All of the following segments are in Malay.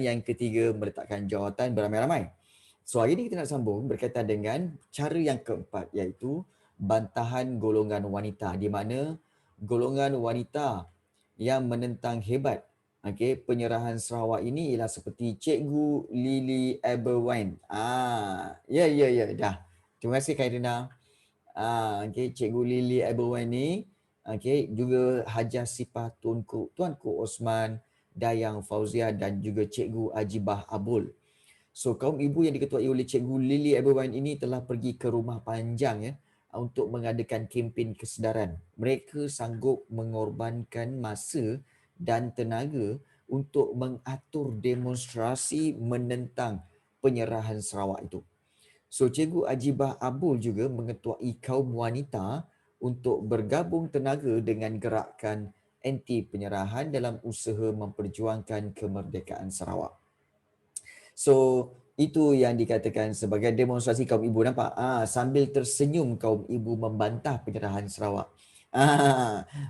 yang ketiga, meletakkan jawatan beramai-ramai. So hari ini kita nak sambung berkaitan dengan cara yang keempat, iaitu bantahan golongan wanita, di mana golongan wanita yang menentang hebat penyerahan Sarawak ini ialah seperti Cikgu Lily Aberwine. Ya, dah. Terima kasih Khairina. Cikgu Lily Aberwine ni juga Hajar Sipah Tuanku Osman, Dayang Fauzia dan juga Cikgu Ajibah Abul. So kaum ibu yang diketuai oleh Cikgu Lily Aberwine ini telah pergi ke Rumah Panjang untuk mengadakan kempen kesedaran. Mereka sanggup mengorbankan masa dan tenaga untuk mengatur demonstrasi menentang penyerahan Sarawak itu. So Cikgu Ajibah Abul juga mengetuai kaum wanita untuk bergabung tenaga dengan gerakan anti penyerahan dalam usaha memperjuangkan kemerdekaan Sarawak. So itu yang dikatakan sebagai demonstrasi kaum ibu. Nampak? Sambil tersenyum kaum ibu membantah penyerahan Sarawak.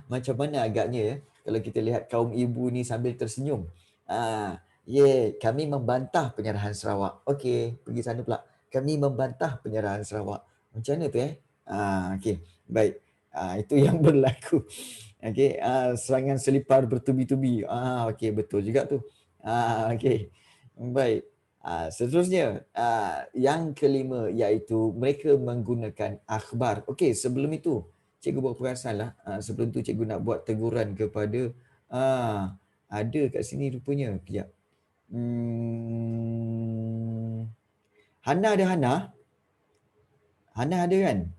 Macam mana agaknya ya kalau kita lihat kaum ibu ni sambil tersenyum. Kami membantah penyerahan Sarawak. Okey, pergi sana pula. Kami membantah penyerahan Sarawak. Macam mana tu okey. Baik. Itu yang berlaku. Okey, serangan selipar bertubi-tubi. Okey, betul juga tu. Okey. Baik. Seterusnya, yang kelima iaitu mereka menggunakan akhbar. Okey, sebelum itu, cikgu buat perasan lah. Sebelum tu cikgu nak buat teguran kepada, ada kat sini rupanya. Kejap. Hana ada Hana? Hana ada kan?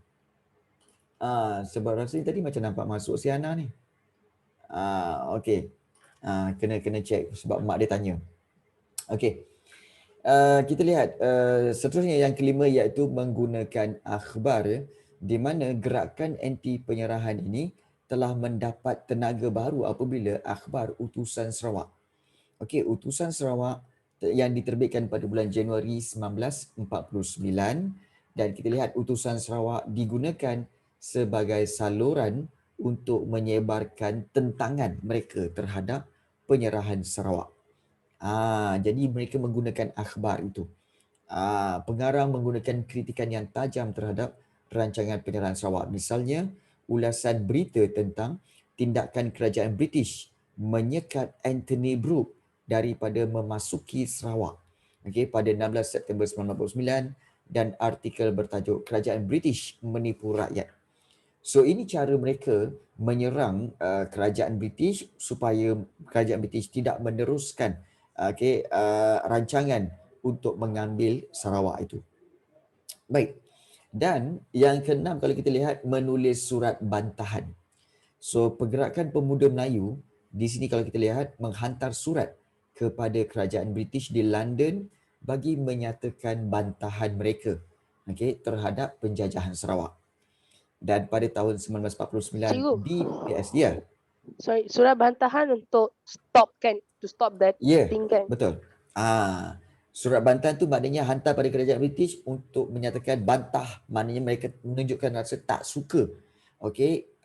Sebab rasanya tadi macam nampak masuk si Hana ni. Okey. Kena check sebab mak dia tanya. Okey. Kita lihat seterusnya yang kelima iaitu menggunakan akhbar, di mana gerakan anti penyerahan ini telah mendapat tenaga baru apabila akhbar Utusan Sarawak. Okey, Utusan Sarawak yang diterbitkan pada bulan Januari 1949, dan kita lihat Utusan Sarawak digunakan sebagai saluran untuk menyebarkan tentangan mereka terhadap penyerahan Sarawak. Jadi mereka menggunakan akhbar itu. Pengarang menggunakan kritikan yang tajam terhadap rancangan penyerahan Sarawak. Misalnya, ulasan berita tentang tindakan kerajaan British menyekat Anthony Brooke daripada memasuki Sarawak pada 16 September 1949, dan artikel bertajuk Kerajaan British Menipu Rakyat. So ini cara mereka menyerang kerajaan British supaya kerajaan British tidak meneruskan rancangan untuk mengambil Sarawak itu. Baik. Dan yang keenam, kalau kita lihat, menulis surat bantahan. So pergerakan pemuda Melayu di sini kalau kita lihat menghantar surat kepada kerajaan British di London bagi menyatakan bantahan mereka terhadap penjajahan Sarawak. Dan pada tahun 1949 Cikgu, DPS dia. sorry, surat bantahan untuk stop kan, to stop that thing kan. Betul. Surat bantahan tu maknanya hantar pada kerajaan British untuk menyatakan bantah, maknanya mereka menunjukkan rasa tak suka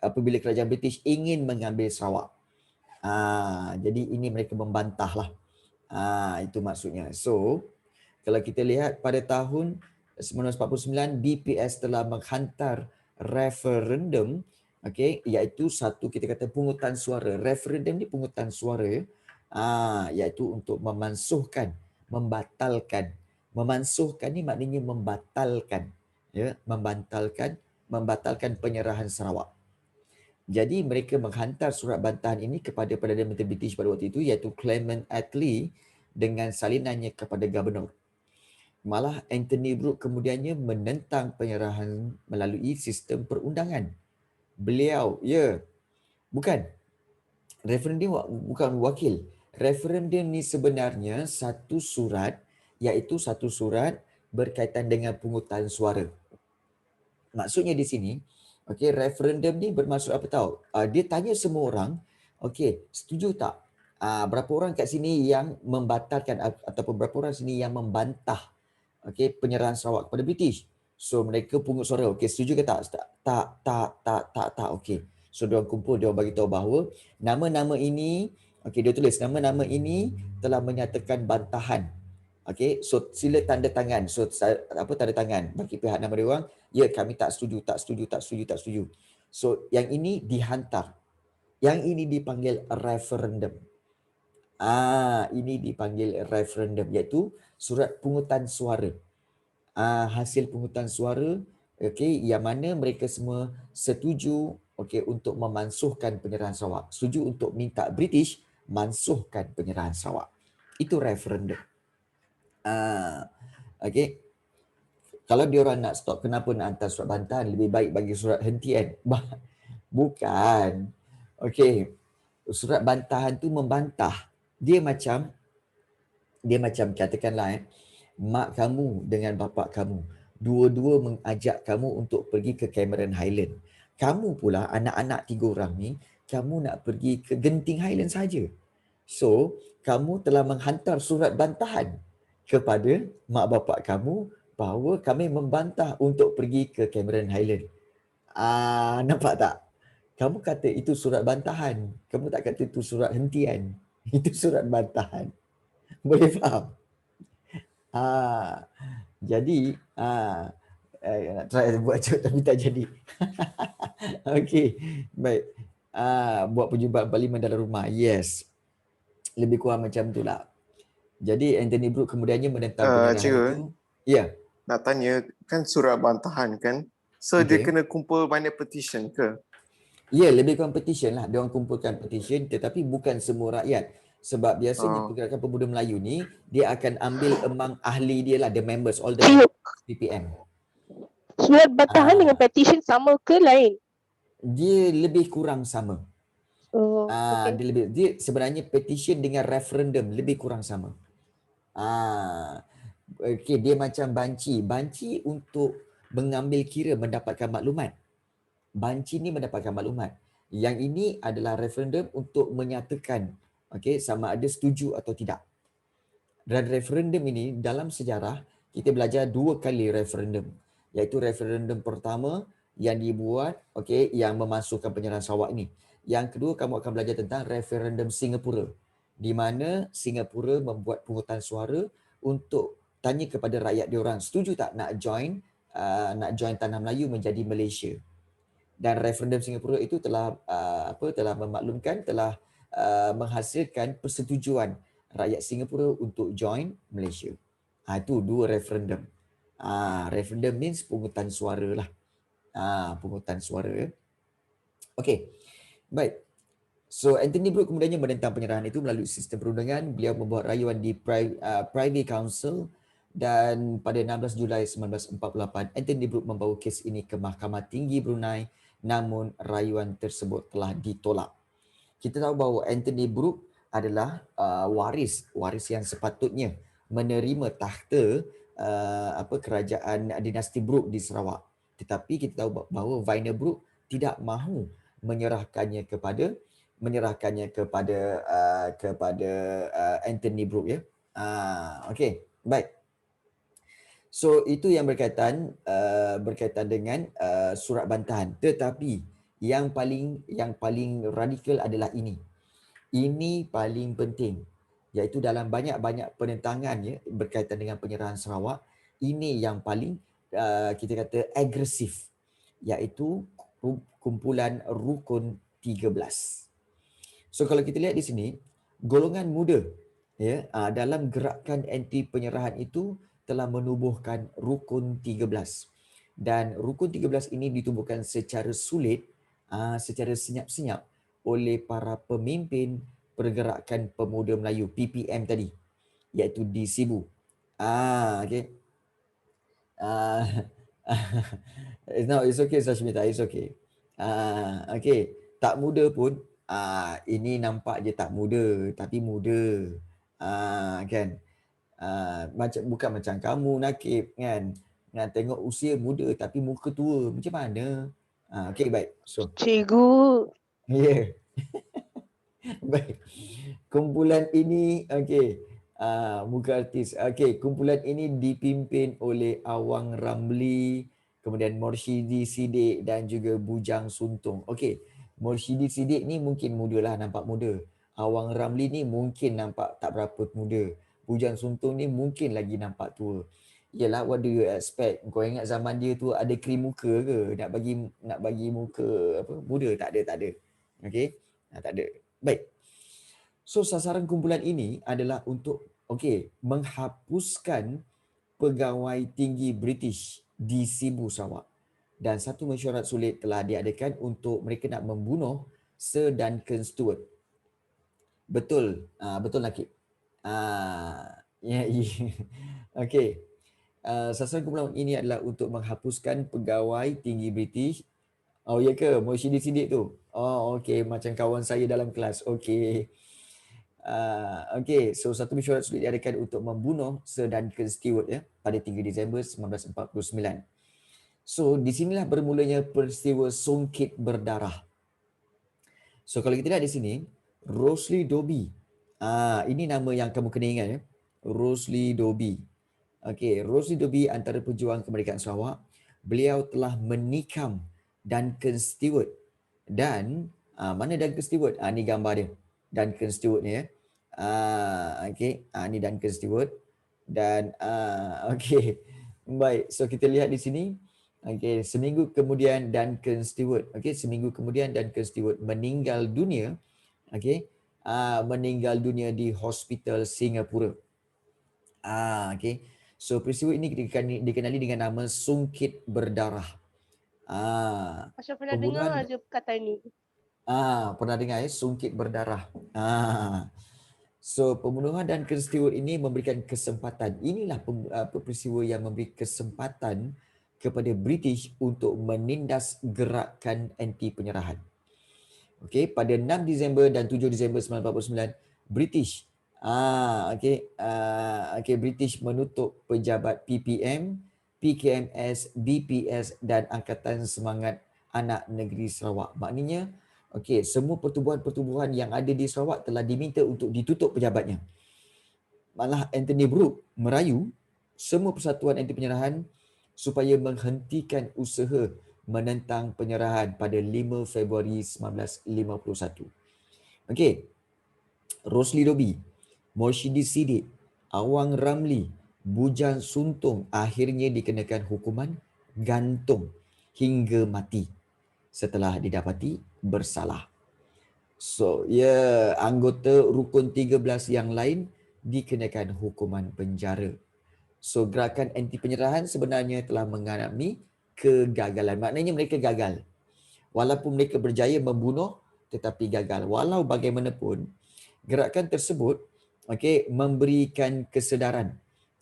apabila kerajaan British ingin mengambil Sarawak. Jadi ini mereka membantah lah. Itu maksudnya. So kalau kita lihat pada tahun 1949 DPS telah menghantar referendum iaitu satu kita kata pungutan suara. Referendum ni pungutan suara iaitu untuk memansuhkan, membatalkan. Memansuhkan ni maknanya membatalkan, membatalkan penyerahan Sarawak. Jadi mereka menghantar surat bantahan ini kepada Perdana Menteri British pada waktu itu iaitu Clement Attlee dengan salinannya kepada Gubernur. Malah Anthony Brooke kemudiannya menentang penyerahan melalui sistem perundangan. Beliau, bukan. Referendum bukan wakil. Referendum ni sebenarnya satu surat, iaitu satu surat berkaitan dengan pungutan suara. Maksudnya di sini, referendum ni bermaksud apa tahu? Dia tanya semua orang, setuju tak? Berapa orang kat sini yang membatalkan ataupun berapa orang sini yang membantah penyerahan Sarawak kepada British? So mereka pungut suara, setuju ke tak? Tak. Okey. So diorang kumpul, diorang bagi tahu bahawa nama-nama ini Okey, dia tulis nama-nama ini telah menyatakan bantahan. Okey, so sila tanda tangan. So apa tanda tangan bagi pihak nama dia orang, ya kami tak setuju, tak setuju, tak setuju, tak setuju. So yang ini dihantar. Yang ini dipanggil referendum. Ini dipanggil referendum, iaitu surat pungutan suara. Hasil pungutan suara, okey, yang mana mereka semua setuju, okey, untuk memansuhkan penyerahan Sarawak. Setuju untuk minta British mansuhkan penyerahan Sarawak. Itu referendum. Okey. Kalau diorang nak stop, kenapa nak hantar surat bantahan? Lebih baik bagi surat hentian. Bukan. Okey. Surat bantahan tu membantah. Dia macam katakanlah mak kamu dengan bapa kamu dua-dua mengajak kamu untuk pergi ke Cameron Highland. Kamu pula anak-anak 3 orang ni, kamu nak pergi ke Genting Highland saja. So, kamu telah menghantar surat bantahan kepada mak bapa kamu bahawa kami membantah untuk pergi ke Cameron Highland. Nampak tak? Kamu kata itu surat bantahan. Kamu tak kata itu surat hentian. Itu surat bantahan. Boleh faham? Jadi nak try buat joke tapi tak jadi. Okey, baik. Buat perjumpaan parlimen dalam rumah. Yes. Lebih kurang macam itulah. Jadi Anthony Brooke kemudiannya menentang penyerahan Cikgu, itu. Ya. nak tanya, kan surat bantahan kan? So dia Okey. kena kumpul banyak petition ke? Ya, lebih kurang petition lah. Dia orang kumpulkan petition tetapi bukan semua rakyat. Sebab biasanya Pergerakan Pemuda Melayu ni, dia akan ambil among ahli dia lah, the members, all the members PPM. Surat bantahan dengan petition sama ke lain? Dia lebih kurang sama. Okay. Dia sebenarnya petition dengan referendum lebih kurang sama. Okey, dia macam banci. Banci untuk mengambil kira mendapatkan maklumat. Banci ni mendapatkan maklumat. Yang ini adalah referendum untuk menyatakan sama ada setuju atau tidak. Dan referendum ini dalam sejarah kita belajar 2 kali referendum. Iaitu referendum pertama yang dibuat yang memasukkan penyerahan Sarawak ini. Yang kedua kamu akan belajar tentang referendum Singapura, di mana Singapura membuat pungutan suara untuk tanya kepada rakyat diorang setuju tak nak join Tanah Melayu menjadi Malaysia. Dan referendum Singapura itu telah memaklumkan, telah menghasilkan persetujuan rakyat Singapura untuk join Malaysia. Itu 2 referendum. Referendum means pungutan suara lah. Pungutan suara. Okey. Baik. So Anthony Brooke kemudiannya menentang penyerahan itu melalui sistem perundangan. Beliau membuat rayuan di Privy Council dan pada 16 Julai 1948 Anthony Brooke membawa kes ini ke Mahkamah Tinggi Brunei, namun rayuan tersebut telah ditolak. Kita tahu bahawa Anthony Brooke adalah waris yang sepatutnya menerima takhta kerajaan dinasti Brooke di Sarawak. Tetapi kita tahu bahawa Vainer Brooke tidak mahu menyerahkannya kepada Anthony Brooke, ya. Okey, baik. So itu yang berkaitan dengan surat bantahan. Tetapi yang paling radikal adalah ini. Ini paling penting, iaitu dalam banyak-banyak penentangan berkaitan dengan penyerahan Sarawak, ini yang paling kita kata agresif, iaitu kumpulan Rukun 13. So kalau kita lihat di sini, golongan muda dalam gerakan anti penyerahan itu telah menubuhkan Rukun 13. Dan Rukun 13 ini ditubuhkan secara sulit, secara senyap-senyap oleh para pemimpin Pergerakan Pemuda Melayu PPM tadi, iaitu di Sibu. Okay. No, it's okay Sashmita, it's okay. Okay, tak muda pun, ini nampak je tak muda, tapi muda. Kan? Bukan macam kamu Nakib kan. Tengok usia muda tapi muka tua, macam mana? Okay, baik. So, Cikgu. Ya. Baik. Kumpulan ini muka artis. Kumpulan ini dipimpin oleh Awang Ramli, kemudian Morshidi Siddiq dan juga Bujang Suntung. Morshidi Siddiq ni mungkin muda lah, nampak muda. Awang Ramli ni mungkin nampak tak berapa muda. Bujang Suntung ni mungkin lagi nampak tua. Yelah, what do you expect? Kau ingat zaman dia tu ada krim muka ke? Nak bagi muka apa muda? Tak ada. Okey? Tak ada. Baik. So sasaran kumpulan ini adalah untuk menghapuskan pegawai tinggi British di Sibu Sarawak. Dan satu mesyuarat sulit telah diadakan untuk mereka nak membunuh Sir Duncan Stewart. Betul. Betul Nakib. Ya. Okey. Sasaran kumpulan ini adalah untuk menghapuskan pegawai tinggi British. Oh ya ke? Moshidi Sidik tu? Oh okey, macam kawan saya dalam kelas. Okey. So satu mesyuarat sulit diadakan untuk membunuh Sir Duncan Stewart ya pada 3 Disember 1949. So di sinilah bermulanya peristiwa Songket berdarah. So kalau kita lihat di sini, Rosely Dobbie. Ini nama yang kamu kena ingat ya. Rosely Dobbie. Okey, Rosely Dobbie antara pejuang kemerdekaan Sarawak. Beliau telah menikam Duncan Stewart. Dan mana Duncan Stewart? Ni gambar dia. Duncan Stewart ni ya. Ni Duncan Stewart. Dan okey. Baik, so kita lihat di sini. Okey, seminggu kemudian Duncan Stewart. Seminggu kemudian Duncan Stewart meninggal dunia. Meninggal dunia di Hospital Singapura. So peristiwa ini dikenali dengan nama Songket berdarah. Macam pernah dengar aja kata ni. Pernah dengar ya, Songket berdarah. So pembunuhan Duncan Stewart ini memberikan kesempatan. Inilah peristiwa yang memberi kesempatan kepada British untuk menindas gerakan anti penyerahan. Pada 6 Disember dan 7 Disember 1949, British British menutup pejabat PPM, PKMS, BPS dan Angkatan Semangat Anak Negeri Sarawak. Maknanya semua pertubuhan-pertubuhan yang ada di Sarawak telah diminta untuk ditutup pejabatnya. Malah Anthony Brooke merayu semua persatuan anti penyerahan supaya menghentikan usaha menentang penyerahan pada 5 Februari 1951. Rosely Dobbie, Moshidi Sidik, Awang Ramli, Bujang Suntung akhirnya dikenakan hukuman gantung hingga mati setelah didapati bersalah. So, anggota rukun 13 yang lain dikenakan hukuman penjara. So, gerakan anti penyerahan sebenarnya telah mengalami kegagalan. Maknanya mereka gagal. Walaupun mereka berjaya membunuh tetapi gagal. Walau bagaimanapun, gerakan tersebut memberikan kesedaran.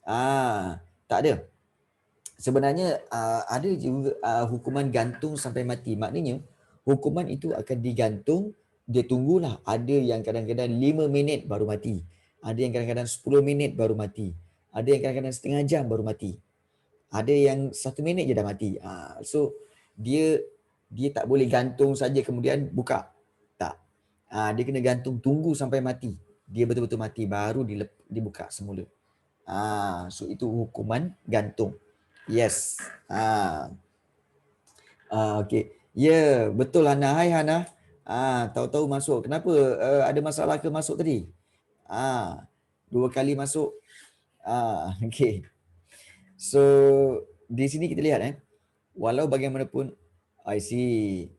Tak ada. Sebenarnya ada juga hukuman gantung sampai mati. Maknanya hukuman itu akan digantung, dia tunggulah. Ada yang kadang-kadang 5 minit baru mati. Ada yang kadang-kadang 10 minit baru mati. Ada yang kadang-kadang setengah jam baru mati. Ada yang 1 minit je dah mati. So dia tak boleh gantung saja kemudian buka. Tak. Dia kena gantung, tunggu sampai mati. Dia betul-betul mati baru dibuka semula. So itu hukuman gantung. Yes. Okey. Ya, betul Hana. Hai Hana. Tahu-tahu masuk. Kenapa ada masalah ke masuk tadi? 2 kali masuk. Okey. So di sini kita lihat walau bagaimanapun I see.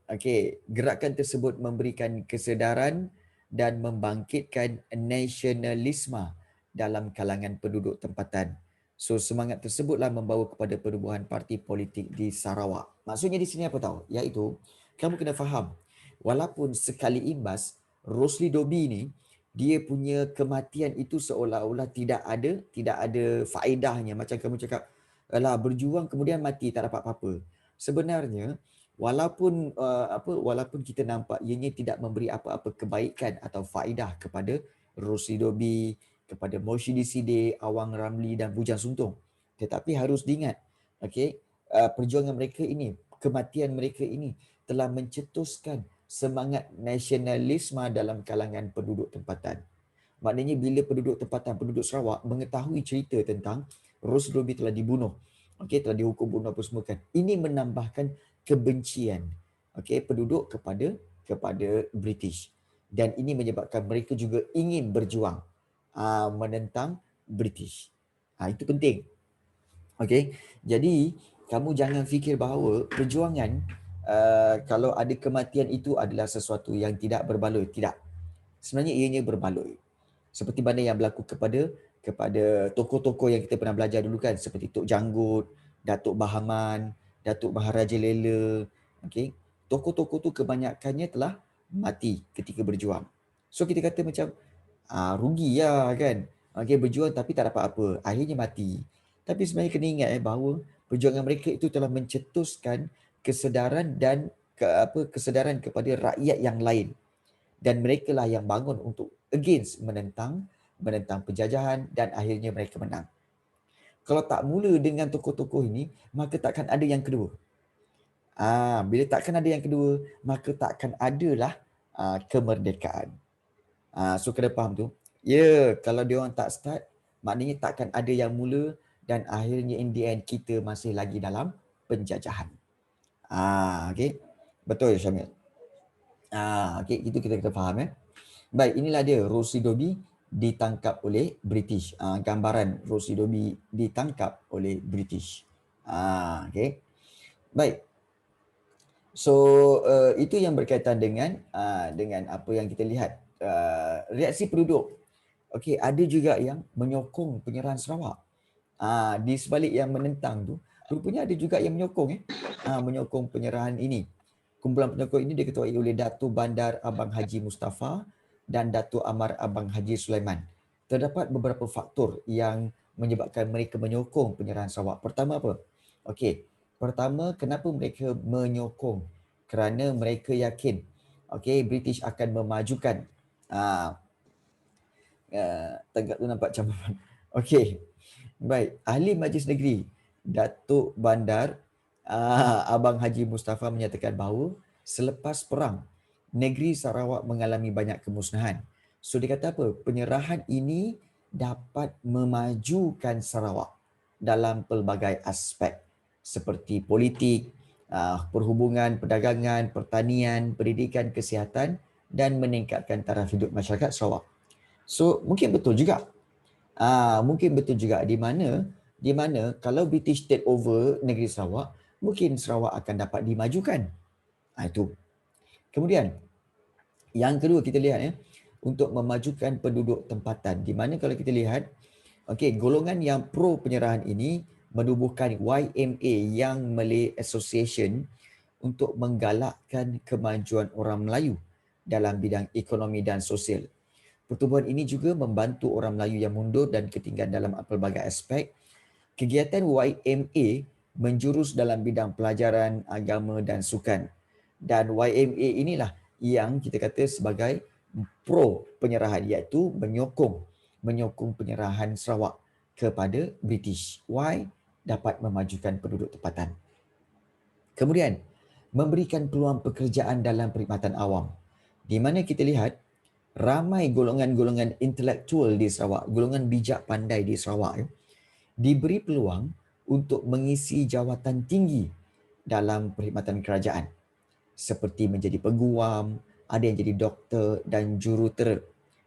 Gerakan tersebut memberikan kesedaran dan membangkitkan nasionalisme dalam kalangan penduduk tempatan. So semangat tersebutlah membawa kepada penubuhan parti politik di Sarawak. Maksudnya di sini apa tahu? Iaitu kamu kena faham, walaupun sekali imbas Rosely Dobbie ni dia punya kematian itu seolah-olah tidak ada faedahnya. Macam kamu cakap, alah berjuang kemudian mati tak dapat apa-apa. Sebenarnya walaupun kita nampak ianya tidak memberi apa-apa kebaikan atau faedah kepada Rosely Dobbie, kepada Moshidi Sidik, Awang Ramli dan Bujang Suntung. Tetapi harus diingat, perjuangan mereka ini, kematian mereka ini telah mencetuskan semangat nasionalisme dalam kalangan penduduk tempatan. Maknanya bila penduduk tempatan, penduduk Sarawak mengetahui cerita tentang Rosely Dobbie telah dibunuh, telah dihukum bunuh apa semua kan, ini menambahkan kebencian penduduk kepada British. dan ini menyebabkan mereka juga ingin berjuang menentang British. Itu penting. Okey, jadi kamu jangan fikir bahawa perjuangan kalau ada kematian itu adalah sesuatu yang tidak berbaloi. Tidak. Sebenarnya ianya berbaloi. Seperti mana yang berlaku kepada tokoh-tokoh yang kita pernah belajar dulu kan, seperti Tok Janggut, Datuk Bahaman, Datuk Maharaja Lela. Okey, tokoh-tokoh tu kebanyakannya telah mati ketika berjuang. So kita kata macam rugi lah kan. Okey, berjuang tapi tak dapat apa. Akhirnya mati. Tapi sebenarnya kena ingat bahawa perjuangan mereka itu telah mencetuskan kesedaran dan kesedaran kepada rakyat yang lain. Dan mereka lah yang bangun untuk menentang penjajahan dan akhirnya mereka menang. Kalau tak mula dengan tokoh-tokoh ini, maka takkan ada yang kedua. Bila takkan ada yang kedua, maka takkan adalah kemerdekaan. So kena faham tu. Ya, kalau dia orang tak start, maknanya takkan ada yang mula dan akhirnya in the end kita masih lagi dalam penjajahan. Okey. Betul Syamil. Okey, itu kita faham. Baik, inilah dia Rosie Doby ditangkap oleh British. Gambaran Rosie Doby ditangkap oleh British. Okey. Baik. So itu yang berkaitan dengan apa yang kita lihat, reaksi penduduk. Okey, ada juga yang menyokong penyerahan Sarawak. Di sebalik yang menentang tu, rupanya ada juga yang menyokong menyokong penyerahan ini. Kumpulan penyokong ini diketuai oleh Datuk Bandar Abang Haji Mustafa dan Datuk Amar Abang Haji Sulaiman. Terdapat beberapa faktor yang menyebabkan mereka menyokong penyerahan Sarawak. Pertama apa? Okey, pertama kenapa mereka menyokong? Kerana mereka yakin British akan memajukan tegak tu nampak cabaran. Okey. Baik, Ahli Majlis Negeri Datuk Bandar Abang Haji Mustafa menyatakan bahawa selepas perang negeri Sarawak mengalami banyak kemusnahan. So dia kata apa? Penyerahan ini dapat memajukan Sarawak dalam pelbagai aspek seperti politik, perhubungan, perdagangan, pertanian, pendidikan, kesihatan dan meningkatkan taraf hidup masyarakat Sarawak. So mungkin betul juga. Mungkin betul juga di mana kalau British take over negeri Sarawak, mungkin Sarawak akan dapat dimajukan. Itu. Kemudian yang kedua kita lihat untuk memajukan penduduk tempatan. Di mana kalau kita lihat golongan yang pro penyerahan ini menubuhkan YMA, Young Malay Association, untuk menggalakkan kemajuan orang Melayu dalam bidang ekonomi dan sosial. Pertubuhan ini juga membantu orang Melayu yang mundur dan ketinggalan dalam pelbagai aspek. Kegiatan YMA menjurus dalam bidang pelajaran, agama dan sukan. Dan YMA inilah yang kita kata sebagai pro penyerahan, iaitu menyokong penyerahan Sarawak kepada British. Why? Dapat memajukan penduduk tempatan. Kemudian, memberikan peluang pekerjaan dalam perkhidmatan awam. Di mana kita lihat ramai golongan-golongan intelektual di Sarawak, golongan bijak pandai di Sarawak diberi peluang untuk mengisi jawatan tinggi dalam perkhidmatan kerajaan seperti menjadi peguam, ada yang jadi doktor dan jurutera.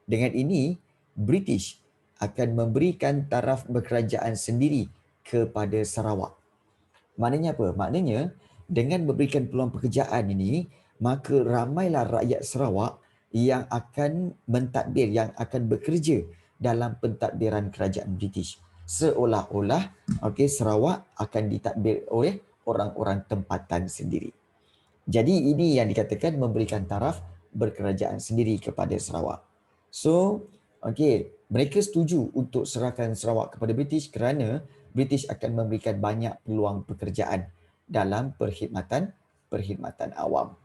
Dengan ini, British akan memberikan taraf berkerajaan sendiri kepada Sarawak. Maknanya apa? Maknanya dengan memberikan peluang pekerjaan ini, maka ramailah rakyat Sarawak yang akan mentadbir, yang akan bekerja dalam pentadbiran kerajaan British. Seolah-olah Sarawak akan ditadbir oleh orang-orang tempatan sendiri. Jadi ini yang dikatakan memberikan taraf berkerajaan sendiri kepada Sarawak. So, mereka setuju untuk serahkan Sarawak kepada British kerana British akan memberikan banyak peluang pekerjaan dalam perkhidmatan awam.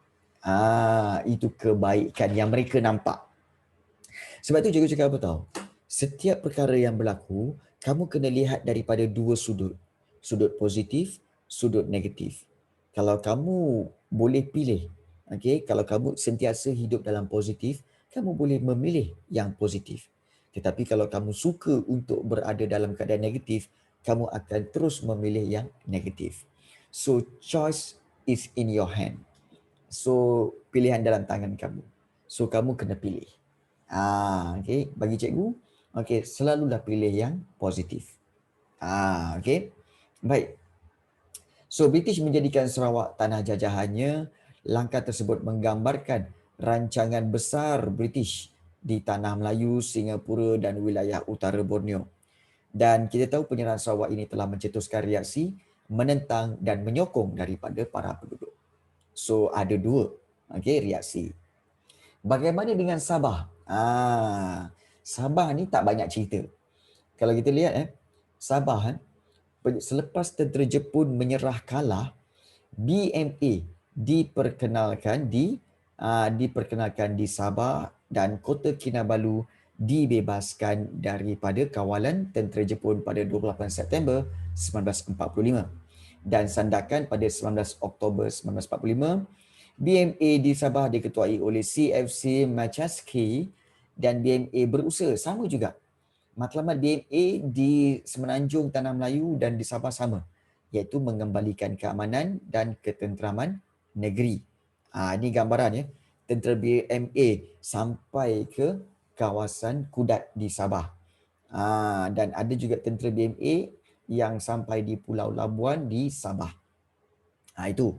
Itu kebaikan yang mereka nampak. Sebab tu cikgu cakap apa tahu? Setiap perkara yang berlaku, kamu kena lihat daripada dua sudut. Sudut positif, sudut negatif. Kalau kamu boleh pilih, kalau kamu sentiasa hidup dalam positif, kamu boleh memilih yang positif. Tetapi kalau kamu suka untuk berada dalam keadaan negatif, kamu akan terus memilih yang negatif. So choice is in your hand. So pilihan dalam tangan kamu. So kamu kena pilih. Okay, bagi cikgu, okay, selalulah pilih yang positif. Okay, baik. So British menjadikan Sarawak tanah jajahannya. Langkah tersebut menggambarkan rancangan besar British di tanah Melayu, Singapura dan wilayah utara Borneo. Dan kita tahu penyerahan Sarawak ini telah mencetuskan reaksi menentang dan menyokong daripada para penduduk. So ada dua reaksi. Bagaimana dengan Sabah? Sabah ni tak banyak cerita. Kalau kita lihat Sabah selepas tentera Jepun menyerah kalah, BMA diperkenalkan di Sabah dan Kota Kinabalu dibebaskan daripada kawalan tentera Jepun pada 28 September 1945 dan sandakan pada 19 Oktober 1945. BMA di Sabah diketuai oleh CFC Machaski dan BMA berusaha sama juga. Matlamat BMA di Semenanjung Tanah Melayu dan di Sabah sama, iaitu mengembalikan keamanan dan ketenteraman negeri. Ini gambaran ya. Tentera BMA sampai ke kawasan Kudat di Sabah. Dan ada juga tentera BMA yang sampai di Pulau Labuan di Sabah. Itu.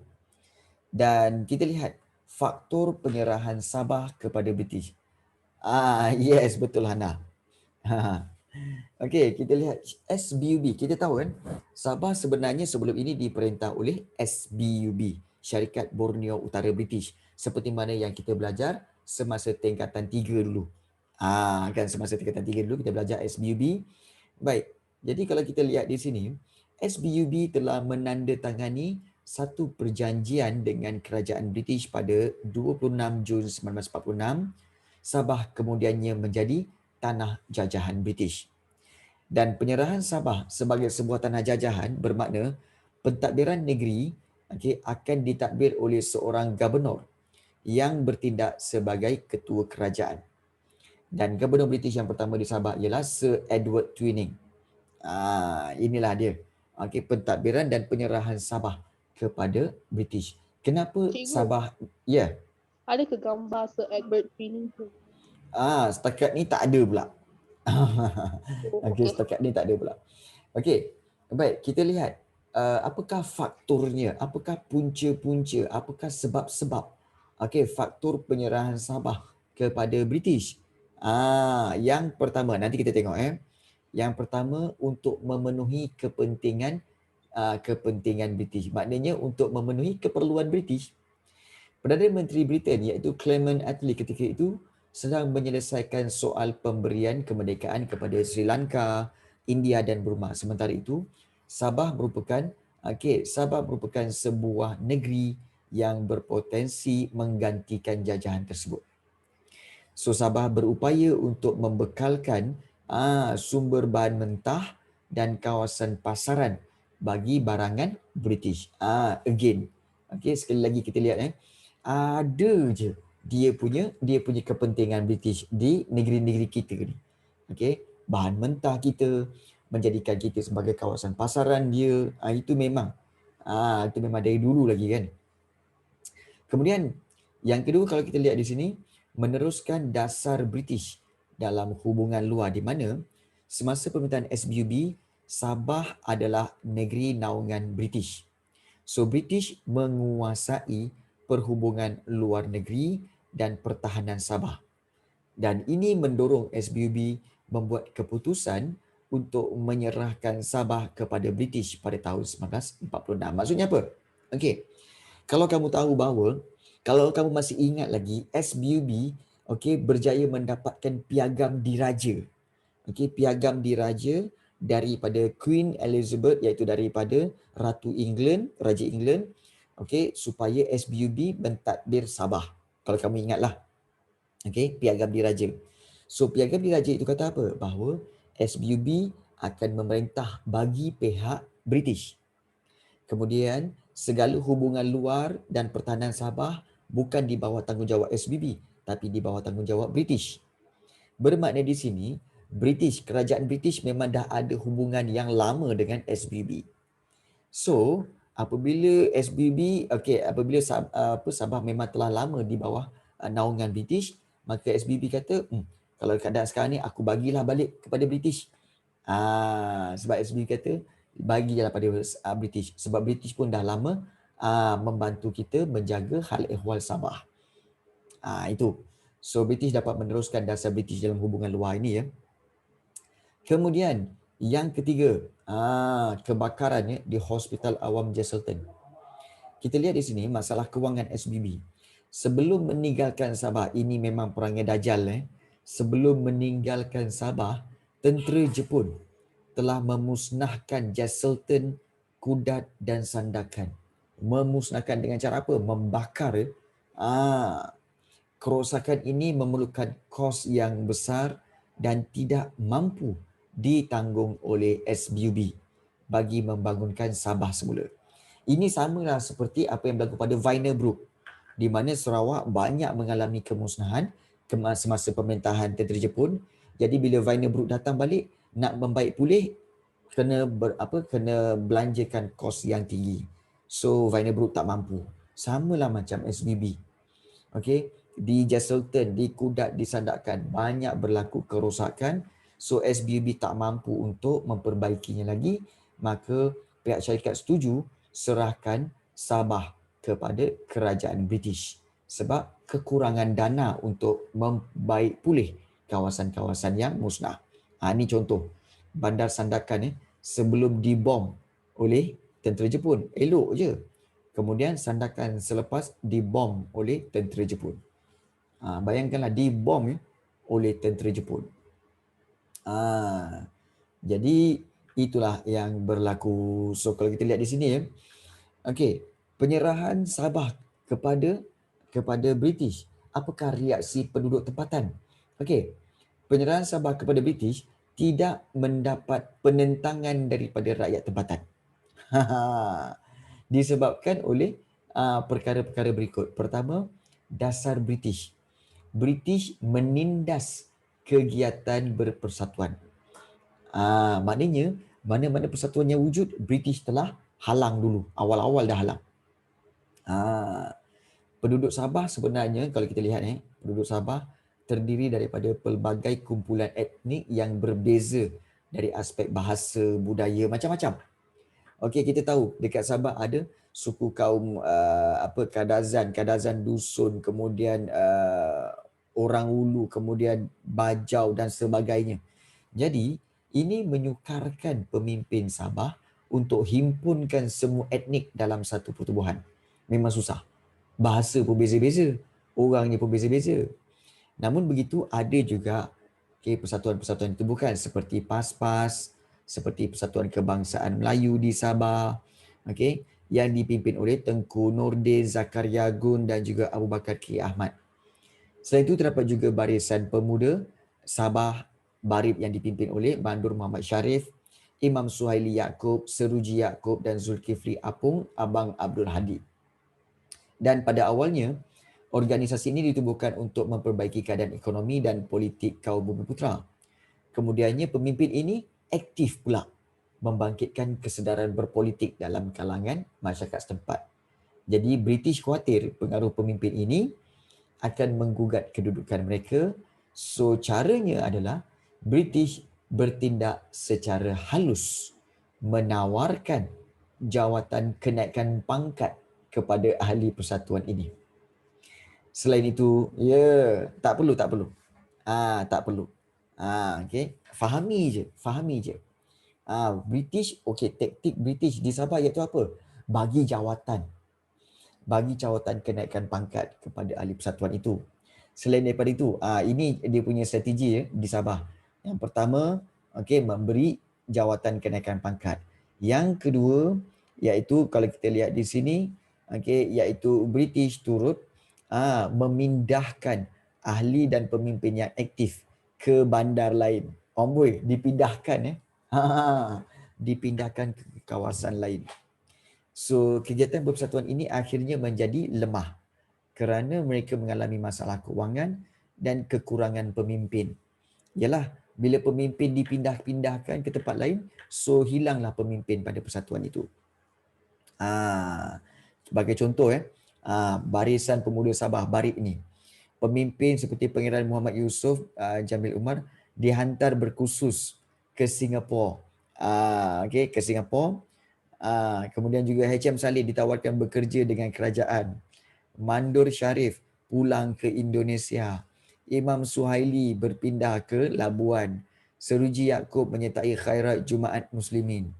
Dan kita lihat faktor penyerahan Sabah kepada British. Yes, betul Hana. Okey, kita lihat SBUB. Kita tahu kan, Sabah sebenarnya sebelum ini diperintah oleh SBUB, Syarikat Borneo Utara British. Seperti mana yang kita belajar semasa tingkatan 3 dulu. Kan semasa tingkatan 3 dulu kita belajar SBUB. Baik, jadi kalau kita lihat di sini, SBUB telah menandatangani satu perjanjian dengan kerajaan British pada 26 Jun 1946. Sabah kemudiannya menjadi tanah jajahan British. Dan penyerahan Sabah sebagai sebuah tanah jajahan bermakna pentadbiran negeri akan ditadbir oleh seorang gubernur yang bertindak sebagai ketua kerajaan. Dan gubernur British yang pertama di Sabah ialah Sir Edward Twining. Inilah dia. Pentadbiran dan penyerahan Sabah kepada British. Kenapa Cikgu, Sabah? Ya. ada ke gambar Sir Edward Twining tu? Setakat ni tak ada pula. Setakat ni tak ada pula. Okey, baik, kita lihat apakah faktornya, apakah punca-punca, apakah sebab-sebab faktor penyerahan Sabah kepada British. Yang pertama, nanti kita tengok Yang pertama, untuk memenuhi kepentingan British. Maknanya untuk memenuhi keperluan British. Perdana Menteri Britain iaitu Clement Attlee ketika itu sedang menyelesaikan soal pemberian kemerdekaan kepada Sri Lanka, India dan Burma. Sementara itu, Sabah merupakan sebuah negeri yang berpotensi menggantikan jajahan tersebut. So Sabah berupaya untuk membekalkan sumber bahan mentah dan kawasan pasaran bagi barangan British. Sekali lagi kita lihat ada je dia punya kepentingan British di negeri-negeri kita ni. Bahan mentah kita, menjadikan kita sebagai kawasan pasaran dia, itu memang dari dulu lagi kan. Kemudian yang kedua, kalau kita lihat di sini, meneruskan dasar British dalam hubungan luar, di mana semasa pemerintahan SBUB, Sabah adalah negeri naungan British. So British menguasai perhubungan luar negeri dan pertahanan Sabah. Dan ini mendorong SBUB membuat keputusan untuk menyerahkan Sabah kepada British pada tahun 1946. Maksudnya apa? Kalau kamu tahu bahawa, kalau kamu masih ingat lagi, SBUB berjaya mendapatkan piagam diraja. Piagam diraja daripada Queen Elizabeth, iaitu daripada Ratu England, Raja England, supaya SBUB mentadbir Sabah. Kalau kamu ingatlah. Piagam diraja. So piagam diraja itu kata apa? Bahawa SBUB akan memerintah bagi pihak British. Kemudian segala hubungan luar dan pertahanan Sabah bukan di bawah tanggungjawab SBUB, tapi di bawah tanggungjawab British. Bermakna di sini, kerajaan British memang dah ada hubungan yang lama dengan SBUB. So, apabila SBUB, apabila Sabah memang telah lama di bawah naungan British, maka SBB kata, kalau keadaan sekarang ni aku bagilah balik kepada British. Sebab SBB kata bagilah pada British. Sebab British pun dah lama membantu kita menjaga hal ehwal Sabah. Itu. So British dapat meneruskan dasar British dalam hubungan luar ini ya. Kemudian yang ketiga, kebakarannya di Hospital Awam Jesselton. Kita lihat di sini masalah kewangan SBB. Sebelum meninggalkan Sabah, ini memang perangai Dajjal. Sebelum meninggalkan Sabah, tentera Jepun telah memusnahkan Jesselton, Kudat dan Sandakan. Memusnahkan dengan cara apa? Membakar. Kerosakan ini memerlukan kos yang besar dan tidak mampu ditanggung oleh SBB bagi membangunkan Sabah semula. Ini samalah seperti apa yang berlaku pada Wienerbrück, di mana Sarawak banyak mengalami kemusnahan semasa pemerintahan tentera Jepun. Jadi bila Wienerbrück datang balik nak membaik pulih, kena belanjakan kos yang tinggi. So Wienerbrück tak mampu. Samalah macam SBB. Okey, di Jesselton, di Kudat, di Sandakan banyak berlaku kerosakan. So SBB tak mampu untuk memperbaikinya lagi, maka pihak syarikat setuju serahkan Sabah kepada kerajaan British sebab kekurangan dana untuk membaik pulih kawasan-kawasan yang musnah. Ini contoh Bandar Sandakan sebelum dibom oleh tentera Jepun, elok je. Kemudian Sandakan selepas dibom oleh tentera Jepun. Bayangkanlah dibom oleh tentera Jepun. Jadi itulah yang berlaku. So kalau kita lihat di sini ya. Okey, penyerahan Sabah kepada British. Apakah reaksi penduduk tempatan? Okey, penyerahan Sabah kepada British tidak mendapat penentangan daripada rakyat tempatan. Disebabkan oleh perkara-perkara berikut. Pertama, dasar British. British menindas kegiatan berpersatuan. Maknanya mana-mana persatuan yang wujud, British telah halang dulu. Awal-awal dah halang. Penduduk Sabah sebenarnya kalau kita lihat penduduk Sabah terdiri daripada pelbagai kumpulan etnik yang berbeza dari aspek bahasa, budaya, macam-macam. Okey, kita tahu dekat Sabah ada suku kaum Kadazan Dusun, kemudian orang Ulu, kemudian Bajau dan sebagainya. Jadi, ini menyukarkan pemimpin Sabah untuk himpunkan semua etnik dalam satu pertubuhan. Memang susah. Bahasa pun beza-beza, orangnya pun beza-beza. Namun begitu ada juga persatuan-persatuan itu bukan seperti PAS-PAS, seperti Persatuan Kebangsaan Melayu di Sabah, yang dipimpin oleh Tengku Nordin, Zakaria Gun dan juga Abu Bakar Ki Ahmad. Selain itu terdapat juga Barisan Pemuda Sabah Barib yang dipimpin oleh Bandur Muhammad Sharif, Imam Suhaili Yaakob, Seruji Yaakob dan Zulkifli Apung, Abang Abdul Hadi. Dan pada awalnya, organisasi ini ditubuhkan untuk memperbaiki keadaan ekonomi dan politik kaum Bumiputera. Kemudiannya pemimpin ini aktif pula membangkitkan kesedaran berpolitik dalam kalangan masyarakat setempat. Jadi British khawatir pengaruh pemimpin ini akan menggugat kedudukan mereka. So caranya adalah British bertindak secara halus menawarkan jawatan kenaikan pangkat kepada ahli persatuan ini. Selain itu, tak perlu. Tak perlu. Okey, fahami je. British, taktik British di Sabah iaitu apa? Bagi jawatan kenaikan pangkat kepada ahli persatuan itu. Selain daripada itu, ini dia punya strategi di Sabah. Yang pertama, memberi jawatan kenaikan pangkat. Yang kedua, iaitu kalau kita lihat di sini, iaitu British turut memindahkan ahli dan pemimpin yang aktif ke bandar lain. Amboi, dipindahkan dipindahkan ke kawasan lain. So, kegiatan berpersatuan ini akhirnya menjadi lemah kerana mereka mengalami masalah kewangan dan kekurangan pemimpin. Yalah, bila pemimpin dipindah-pindahkan ke tempat lain, so hilanglah pemimpin pada persatuan itu. Sebagai contoh Barisan Pemuda Sabah Barib ini. pemimpin seperti Pangeran Muhammad Yusof Jamil Umar dihantar berkhusus ke Singapura. Okey, ke Singapura. Kemudian juga H.M. Saleh ditawarkan bekerja dengan kerajaan. Mandur Sharif pulang ke Indonesia. Imam Suhaili berpindah ke Labuan. Seruji Yaakob menyertai khairat Jumaat Muslimin.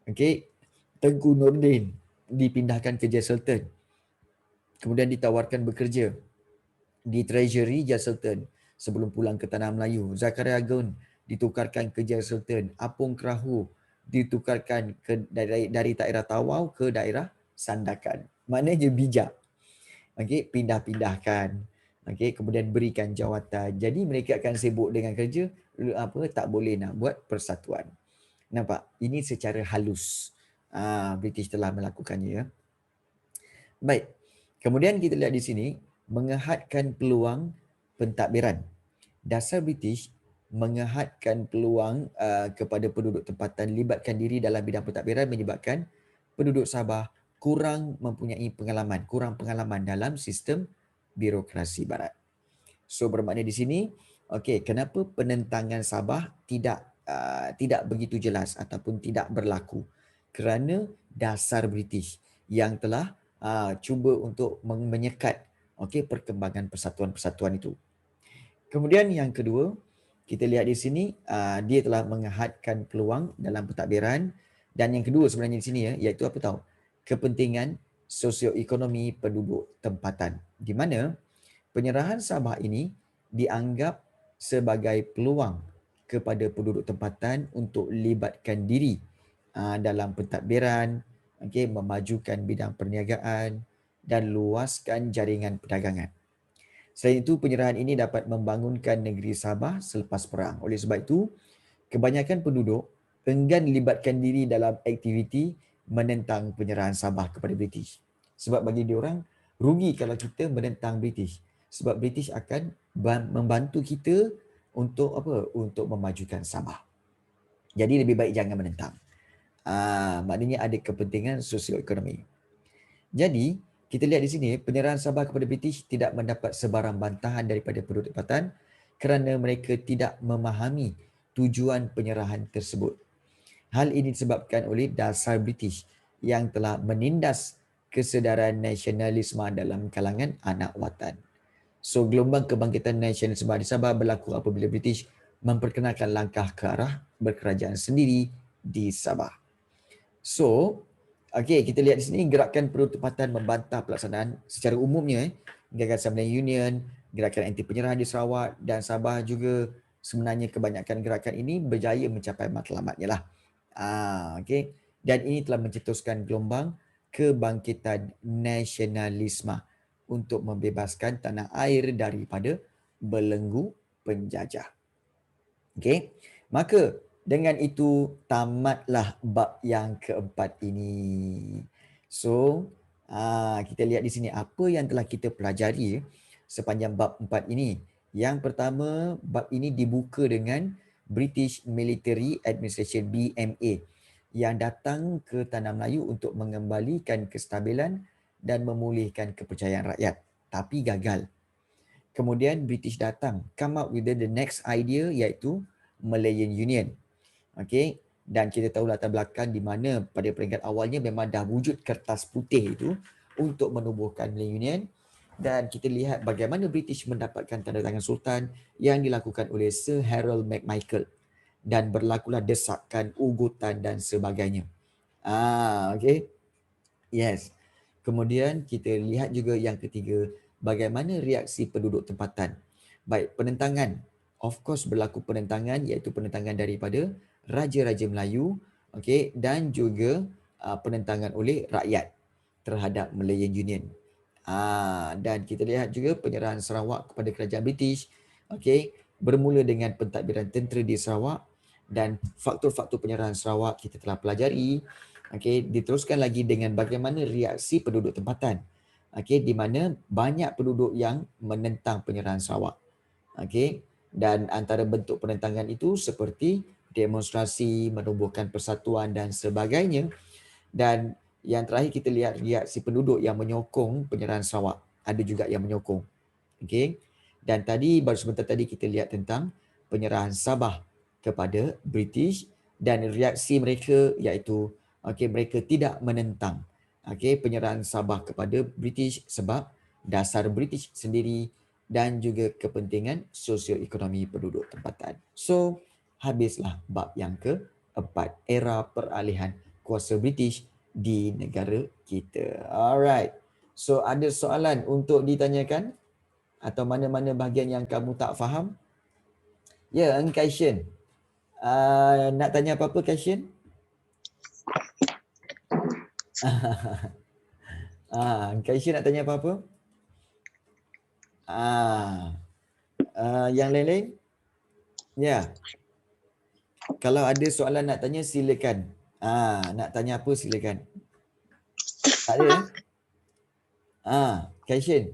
Okey. Tengku Nordin dipindahkan ke Jesselton. Kemudian ditawarkan bekerja di Treasury Jesselton sebelum pulang ke Tanah Melayu. Zakaria Gun ditukarkan ke Jesselton. Apung Krahu ditukarkan ke dari daerah Tawau ke daerah Sandakan. Maknanya bijak. Okey, pindah-pindahkan. Okey, kemudian berikan jawatan. Jadi mereka akan sibuk dengan kerja, tak boleh nak buat persatuan. Nampak? Ini secara halus. British telah melakukannya ya. Baik. Kemudian kita lihat di sini mengehadkan peluang pentadbiran. Dasar British mengehadkan peluang kepada penduduk tempatan libatkan diri dalam bidang pentadbiran menyebabkan penduduk Sabah kurang mempunyai pengalaman, kurang pengalaman dalam sistem birokrasi barat. So bermakna di sini, okey, kenapa penentangan Sabah tidak begitu jelas ataupun tidak berlaku? Kerana dasar British yang telah cuba untuk menyekat perkembangan persatuan-persatuan itu. Kemudian yang kedua, kita lihat di sini dia telah mengehadkan peluang dalam pentadbiran, dan yang kedua sebenarnya di sini iaitu apa tahu? Kepentingan sosioekonomi penduduk tempatan, di mana penyerahan Sabah ini dianggap sebagai peluang kepada penduduk tempatan untuk libatkan diri dalam pentadbiran, memajukan bidang perniagaan dan luaskan jaringan perdagangan. Selain itu, penyerahan ini dapat membangunkan negeri Sabah selepas perang. Oleh sebab itu, kebanyakan penduduk enggan libatkan diri dalam aktiviti menentang penyerahan Sabah kepada British. Sebab bagi diorang, rugi kalau kita menentang British. Sebab British akan membantu kita untuk apa? Untuk memajukan Sabah. Jadi lebih baik jangan menentang. Maknanya ada kepentingan sosioekonomi. Jadi, kita lihat di sini, penyerahan Sabah kepada British tidak mendapat sebarang bantahan daripada penduduk tempatan kerana mereka tidak memahami tujuan penyerahan tersebut. Hal ini disebabkan oleh dasar British yang telah menindas kesedaran nasionalisme dalam kalangan anak watan. So, gelombang kebangkitan nasionalisme di Sabah berlaku apabila British memperkenalkan langkah ke arah berkerajaan sendiri di Sabah. So, kita lihat di sini gerakan penduduk tempatan membantah pelaksanaan secara umumnya gagasan Melayu Union, gerakan anti penyerahan di Sarawak dan Sabah juga sebenarnya kebanyakan gerakan ini berjaya mencapai matlamatnya lah. Dan ini telah mencetuskan gelombang kebangkitan nasionalisme untuk membebaskan tanah air daripada belenggu penjajah. Maka dengan itu tamatlah bab yang keempat ini. So, kita lihat di sini apa yang telah kita pelajari sepanjang bab 4 ini. Yang pertama, bab ini dibuka dengan British Military Administration BMA yang datang ke Tanah Melayu untuk mengembalikan kestabilan dan memulihkan kepercayaan rakyat, tapi gagal. Kemudian British datang, come up with the next idea iaitu Malayan Union. Dan kita tahu latar belakang di mana pada peringkat awalnya memang dah wujud kertas putih itu untuk menubuhkan Malayan Union, dan kita lihat bagaimana British mendapatkan tanda tangan Sultan yang dilakukan oleh Sir Harold MacMichael dan berlakulah desakan, ugutan dan sebagainya. Yes. Kemudian kita lihat juga yang ketiga, bagaimana reaksi penduduk tempatan. Baik, penentangan. Of course berlaku penentangan iaitu penentangan daripada Raja-Raja Melayu, dan juga penentangan oleh rakyat terhadap Malayan Union. Dan kita lihat juga penyerahan Sarawak kepada kerajaan British, bermula dengan pentadbiran tentera di Sarawak, dan faktor-faktor penyerahan Sarawak kita telah pelajari. Diteruskan lagi dengan bagaimana reaksi penduduk tempatan, di mana banyak penduduk yang menentang penyerahan Sarawak. Dan antara bentuk penentangan itu seperti demonstrasi, menubuhkan persatuan dan sebagainya. Dan yang terakhir kita lihat reaksi penduduk yang menyokong penyerahan Sarawak. ada juga yang menyokong. Okey. Dan tadi baru sebentar tadi kita lihat tentang penyerahan Sabah kepada British dan reaksi mereka iaitu mereka tidak menentang penyerahan Sabah kepada British sebab dasar British sendiri dan juga kepentingan sosioekonomi penduduk tempatan. So, habislah bab yang keempat, era peralihan kuasa British di negara kita. Alright. So, ada soalan untuk ditanyakan? Atau mana-mana bahagian yang kamu tak faham? Ya, Kaishin. Nak tanya apa-apa, Kaishin? Kaishin nak tanya apa-apa? Yang lain-lain? Ya. Kalau ada soalan nak tanya, silakan. Nak tanya apa, silakan. Tak ada? Kaishin.